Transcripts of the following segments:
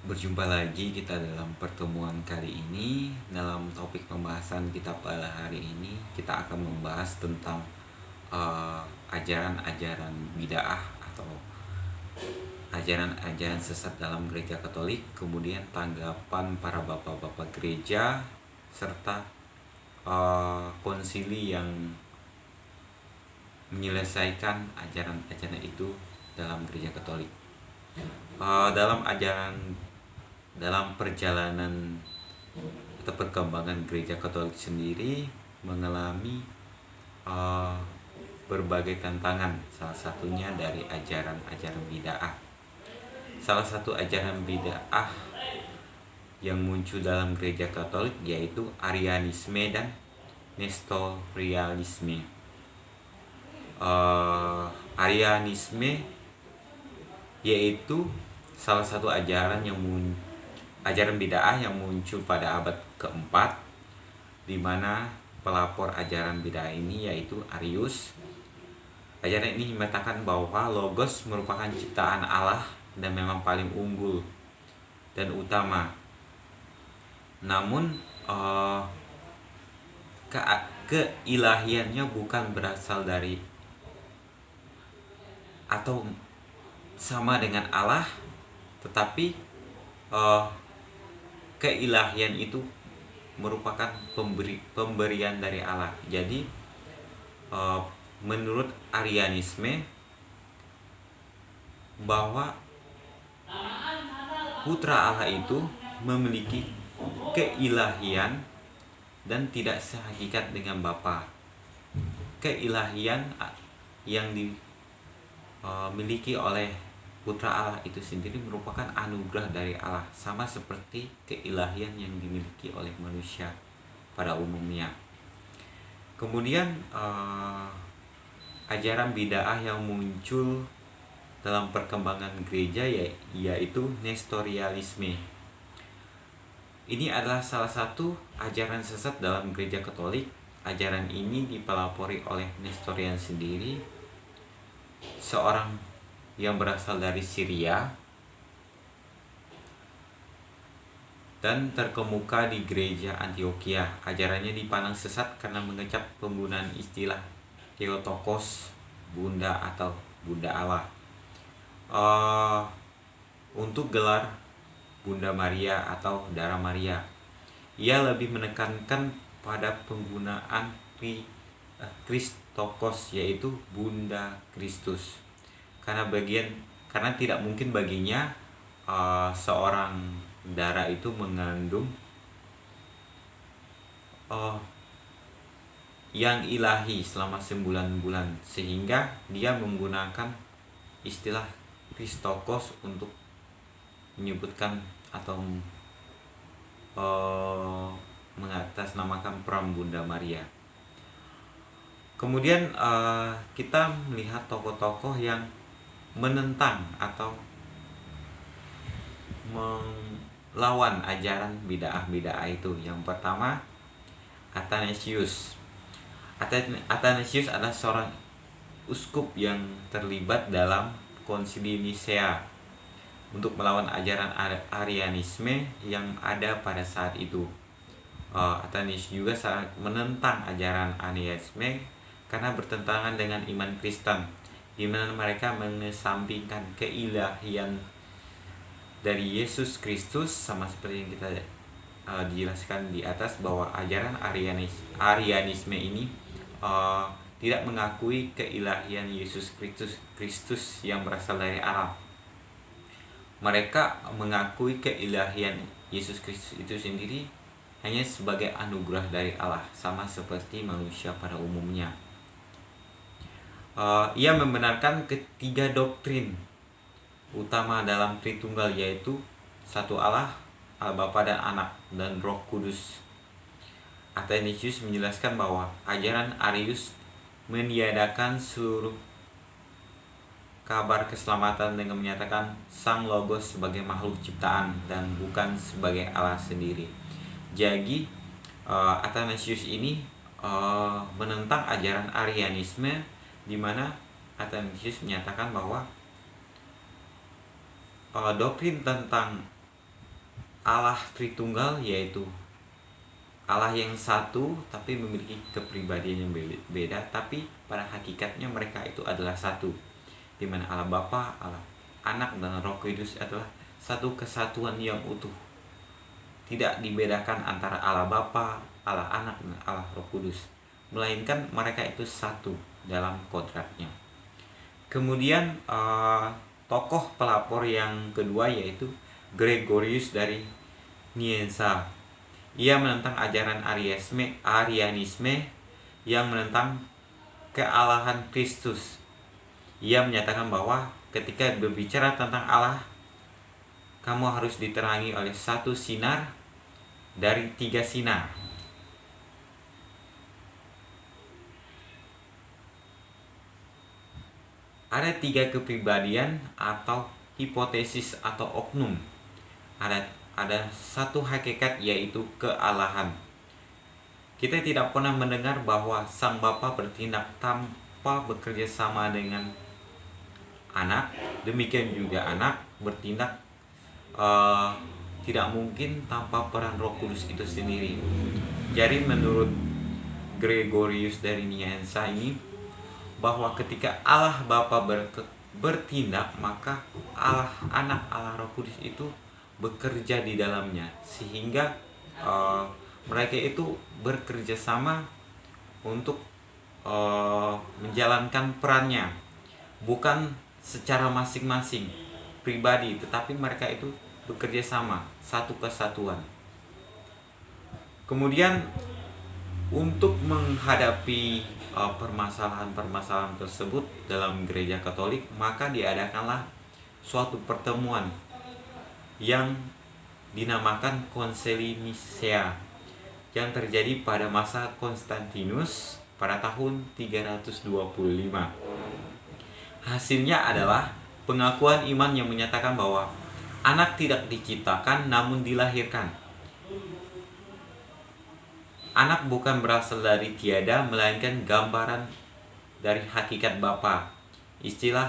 Berjumpa lagi kita dalam pertemuan kali ini. Dalam topik pembahasan kita pada hari ini, kita akan membahas tentang ajaran-ajaran bid'ah atau ajaran-ajaran sesat dalam gereja Katolik, kemudian tanggapan para bapak-bapak gereja, serta konsili yang menyelesaikan ajaran-ajaran itu dalam gereja Katolik. Dalam perjalanan atau perkembangan gereja Katolik sendiri mengalami berbagai tantangan, salah satunya dari ajaran-ajaran bid'ah. Salah satu ajaran bid'ah yang muncul dalam gereja Katolik yaitu Arianisme dan Nestorianisme. Arianisme yaitu salah satu ajaran bid'ah yang muncul pada abad keempat, di mana pelapor ajaran bid'ah ini yaitu Arius. Ajaran ini menyatakan bahwa Logos merupakan ciptaan Allah dan memang paling unggul dan utama. Namun keilahiannya bukan berasal dari atau sama dengan Allah, tetapi keilahian itu merupakan pemberian dari Allah. Jadi menurut Arianisme bahwa putra Allah itu memiliki keilahian dan tidak sehakikat dengan Bapa. Keilahian yang dimiliki oleh putra Allah itu sendiri merupakan anugerah dari Allah, sama seperti keilahian yang dimiliki oleh manusia pada umumnya. Kemudian ajaran bid'ah yang muncul dalam perkembangan gereja yaitu Nestorianisme. Ini adalah salah satu ajaran sesat dalam gereja Katolik. Ajaran ini dipelopori oleh Nestorian sendiri, seorang yang berasal dari Syria dan terkemuka di gereja Antioquia. Ajarannya dipandang sesat karena mengecap penggunaan istilah Theotokos, Bunda atau Bunda Allah, untuk gelar Bunda Maria atau Darah Maria. Ia lebih menekankan pada penggunaan Christokos, yaitu Bunda Kristus, karena tidak mungkin baginya seorang darah itu mengandung yang ilahi selama 9 bulan, sehingga dia menggunakan istilah Christokos untuk menyebutkan atau mengatasnamakan peran Bunda Maria. Kemudian kita melihat tokoh-tokoh yang menentang atau melawan ajaran bid'ah itu. Yang pertama, Athanasius. Athanasius adalah seorang uskup yang terlibat dalam Konsili Nisea untuk melawan ajaran Arianisme yang ada pada saat itu. Athanasius juga sangat menentang ajaran Arianisme karena bertentangan dengan iman Kristen, di mana mereka mengesampingkan keilahian dari Yesus Kristus, sama seperti yang kita dijelaskan di atas, bahwa ajaran Arianisme ini tidak mengakui keilahian Yesus Kristus yang berasal dari Allah. Mereka mengakui keilahian Yesus Kristus itu sendiri hanya sebagai anugerah dari Allah, sama seperti manusia pada umumnya. Ia membenarkan ketiga doktrin utama dalam Tritunggal, yaitu satu Allah, Allah Bapa dan Anak dan Roh Kudus. Athanasius menjelaskan bahwa ajaran Arius meniadakan seluruh kabar keselamatan dengan menyatakan Sang Logos sebagai makhluk ciptaan dan bukan sebagai Allah sendiri. Jadi Athanasius ini menentang ajaran Arianisme, di mana Athanasius menyatakan bahwa doktrin tentang Allah Tritunggal, yaitu Allah yang satu tapi memiliki kepribadian yang beda, tapi pada hakikatnya mereka itu adalah satu, di mana Allah Bapa, Allah Anak, dan Roh Kudus adalah satu kesatuan yang utuh. Tidak dibedakan antara Allah Bapa, Allah Anak, dan Allah Roh Kudus, melainkan mereka itu satu dalam kodratnya. Kemudian tokoh pelapor yang kedua yaitu Gregorius dari Nyssa. Ia menentang ajaran Arianisme yang menentang kealahan Kristus. Ia menyatakan bahwa ketika berbicara tentang Allah, kamu harus diterangi oleh satu sinar dari 3 sinar. Ada 3 kepribadian atau hipotesis atau oknum. Ada satu hakikat, yaitu kealahan. Kita tidak pernah mendengar bahwa Sang Bapa bertindak tanpa bekerja sama dengan Anak. Demikian juga Anak bertindak tidak mungkin tanpa peran Roh Kudus itu sendiri. Jadi menurut Gregorius dari Nyssa ini, bahwa ketika Allah Bapa bertindak, maka Allah Anak, Allah Roh Kudus itu bekerja di dalamnya, sehingga mereka itu bekerja sama untuk menjalankan perannya, bukan secara masing-masing pribadi, tetapi mereka itu bekerja sama, satu kesatuan. Kemudian untuk menghadapi permasalahan-permasalahan tersebut dalam gereja Katolik, maka diadakanlah suatu pertemuan yang dinamakan Konsili Nicea yang terjadi pada masa Konstantinus pada tahun 325. Hasilnya adalah pengakuan iman yang menyatakan bahwa Anak tidak diciptakan namun dilahirkan. Anak bukan berasal dari tiada, melainkan gambaran dari hakikat Bapa. Istilah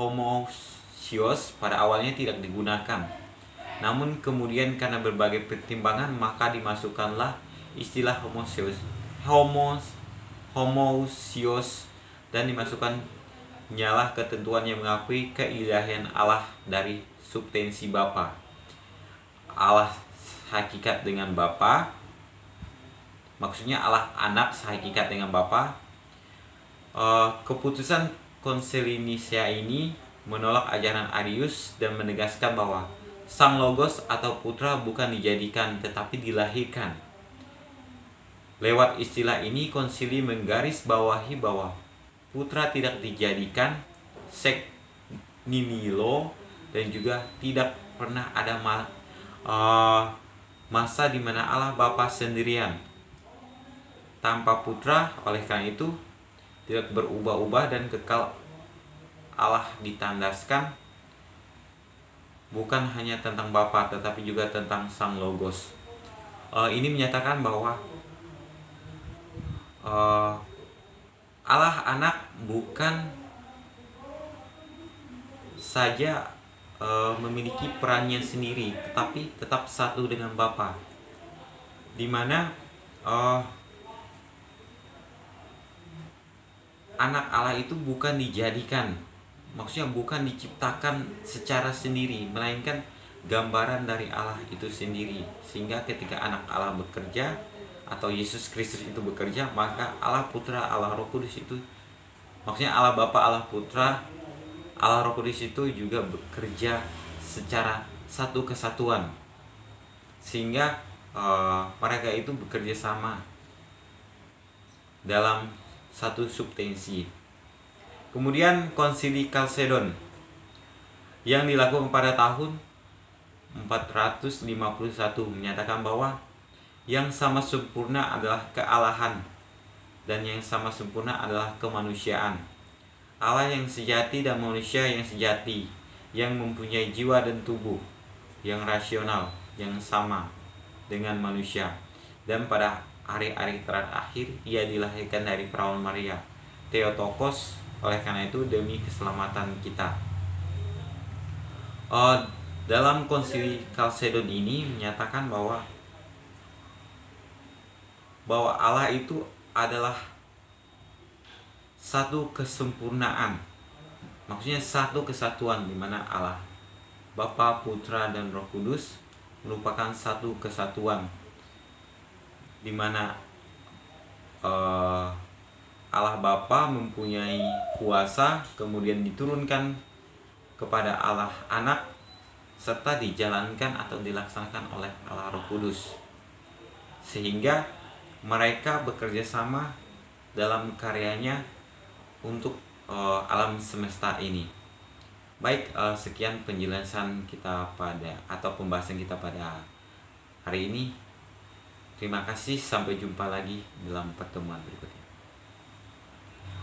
homousios pada awalnya tidak digunakan. Namun kemudian karena berbagai pertimbangan, maka dimasukkanlah istilah homousios dan dimasukkan nyalah ketentuan yang mengakui keilahian Allah dari substansi Bapa. Allah hakikat dengan Bapa, maksudnya Allah Anak sehakikat dengan Bapa. Keputusan Konsili Nicea ini menolak ajaran Arius dan menegaskan bahwa Sang Logos atau Putra bukan dijadikan tetapi dilahirkan. Lewat istilah ini, konsili menggarisbawahi bahwa Putra tidak dijadikan sek nihilo, dan juga tidak pernah ada masa di mana Allah Bapa sendirian tanpa Putra. Oleh karena itu tidak berubah-ubah dan kekal. Allah ditandaskan bukan hanya tentang Bapa tetapi juga tentang Sang Logos. Ini menyatakan bahwa Allah Anak bukan saja memiliki perannya sendiri, tetapi tetap satu dengan Bapa, di mana Anak Allah itu bukan dijadikan, maksudnya bukan diciptakan secara sendiri, melainkan gambaran dari Allah itu sendiri. Sehingga ketika Anak Allah bekerja atau Yesus Kristus itu bekerja, maka Allah Putra, Allah Roh Kudus itu, maksudnya Allah Bapa, Allah Putra, Allah Roh Kudus itu juga bekerja secara satu kesatuan, sehingga mereka itu bekerja sama dalam satu substansi. Kemudian Konsili Chalcedon yang dilakukan pada tahun 451 menyatakan bahwa yang sama sempurna adalah kealahan dan yang sama sempurna adalah kemanusiaan. Allah yang sejati dan manusia yang sejati, yang mempunyai jiwa dan tubuh yang rasional, yang sama dengan manusia. Dan pada hari-hari terakhir ia dilahirkan dari perawan Maria, Theotokos, oleh karena itu demi keselamatan kita. Dalam konsili Kalsedon ini menyatakan bahwa Allah itu adalah satu kesempurnaan. Maksudnya satu kesatuan, di mana Allah Bapa, Putra, dan Roh Kudus merupakan satu kesatuan, di mana Allah Bapa mempunyai kuasa, kemudian diturunkan kepada Allah Anak, serta dijalankan atau dilaksanakan oleh Allah Roh Kudus, sehingga mereka bekerja sama dalam karyanya untuk alam semesta ini. Baik, sekian penjelasan kita atau pembahasan kita pada hari ini. Terima kasih, sampai jumpa lagi dalam pertemuan berikutnya.